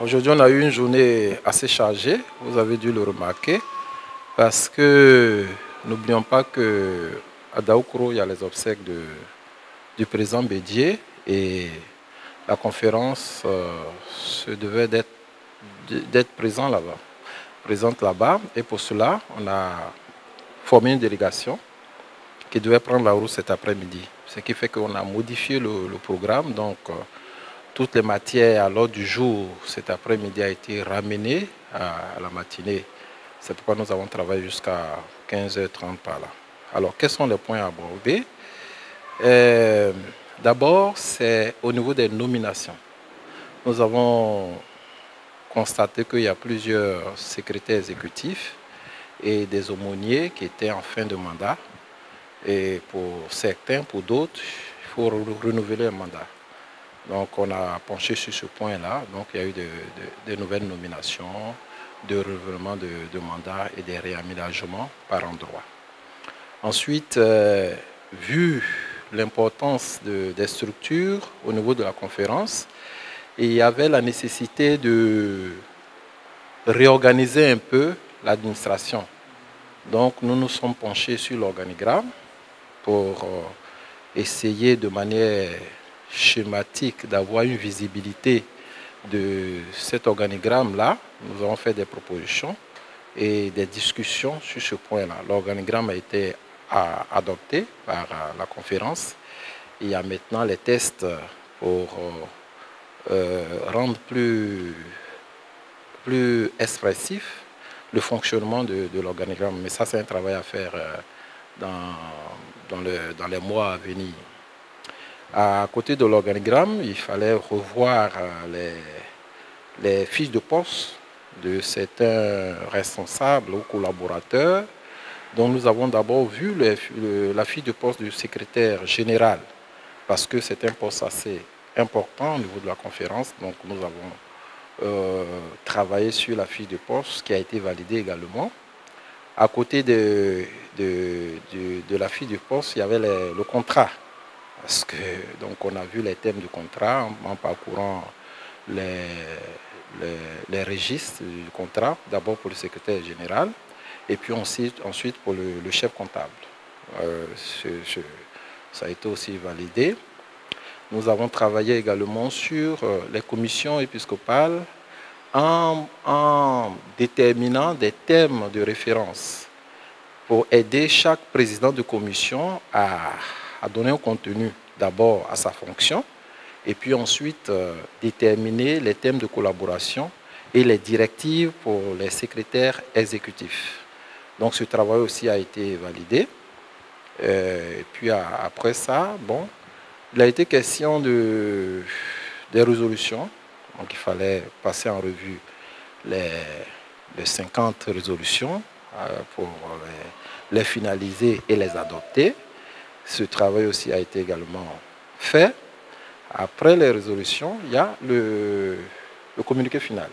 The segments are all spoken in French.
Aujourd'hui, on a eu une journée assez chargée, vous avez dû le remarquer, parce que n'oublions pas qu'à Daoukro, il y a les obsèques du président Bédié et la conférence se devait d'être présente là-bas. Et pour cela, on a formé une délégation qui devait prendre la route cet après-midi. Ce qui fait qu'on a modifié le programme. Donc, toutes les matières à l'ordre du jour cet après-midi a été ramenée à la matinée. C'est pourquoi nous avons travaillé jusqu'à 15h30 par là. Alors, quels sont les points à aborder? D'abord, c'est au niveau des nominations. Nous avons constaté qu'il y a plusieurs secrétaires exécutifs et des aumôniers qui étaient en fin de mandat. Et pour certains, pour d'autres, il faut renouveler un mandat. Donc on a penché sur ce point-là. Donc il y a eu de nouvelles nominations, de renouvellement de mandats et des réaménagements par endroit. Ensuite, vu l'importance des structures au niveau de la conférence, il y avait la nécessité de réorganiser un peu l'administration. Donc nous nous sommes penchés sur l'organigramme pour essayer de manière schématique d'avoir une visibilité de cet organigramme-là. Nous avons fait des propositions et des discussions sur ce point-là. L'organigramme a été adopté par la conférence. Il y a maintenant les tests pour rendre plus expressif le fonctionnement de l'organigramme. Mais ça, c'est un travail à faire dans les mois à venir. À côté de l'organigramme, il fallait revoir les fiches de poste de certains responsables ou collaborateurs. Donc nous avons d'abord vu la fiche de poste du secrétaire général, parce que c'est un poste assez important au niveau de la conférence. Donc nous avons travaillé sur la fiche de poste qui a été validée également. À côté de la fiche de poste, il y avait le contrat. Parce que, donc, on a vu les thèmes du contrat en parcourant les registres du contrat, d'abord pour le secrétaire général, et puis ensuite pour le chef comptable. Ça a été aussi validé. Nous avons travaillé également sur les commissions épiscopales en déterminant des thèmes de référence pour aider chaque président de commission à donner un contenu d'abord à sa fonction et puis ensuite déterminer les thèmes de collaboration et les directives pour les secrétaires exécutifs. Donc ce travail aussi a été validé. Et puis après ça, bon, il a été question des résolutions. Donc il fallait passer en revue les 50 résolutions pour les finaliser et les adopter. Ce travail aussi a été également fait. Après les résolutions, il y a le communiqué final.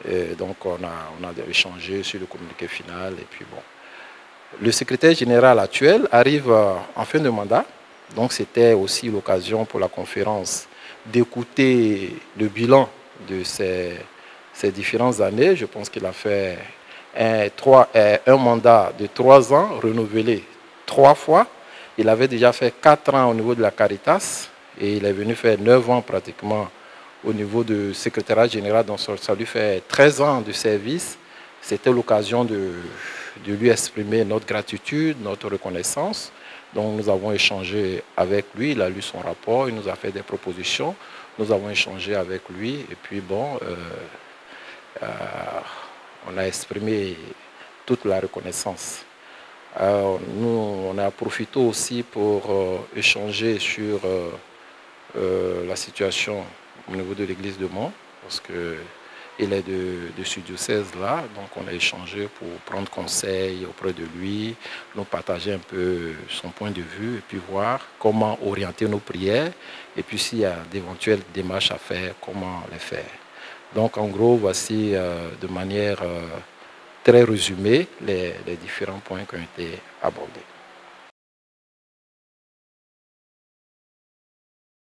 Et donc on a échangé sur le communiqué final. Et puis bon, le secrétaire général actuel arrive en fin de mandat. Donc c'était aussi l'occasion pour la conférence d'écouter le bilan de ces différentes années. Je pense qu'il a fait un mandat de 3 ans renouvelé 3 fois. Il avait déjà fait 4 ans au niveau de la Caritas et il est venu faire 9 ans pratiquement au niveau du secrétariat général. Donc ça lui fait 13 ans de service. C'était l'occasion de lui exprimer notre gratitude, notre reconnaissance. Donc nous avons échangé avec lui, il a lu son rapport, il nous a fait des propositions. Nous avons échangé avec lui et puis bon, on a exprimé toute la reconnaissance. Nous, on a profité aussi pour échanger sur la situation au niveau de l'église de Mont, parce qu'il est de ce diocèse-là, donc on a échangé pour prendre conseil auprès de lui, nous partager un peu son point de vue et puis voir comment orienter nos prières et puis s'il y a d'éventuelles démarches à faire, comment les faire. Donc en gros, voici de manière très résumée les différents points qui ont été abordés.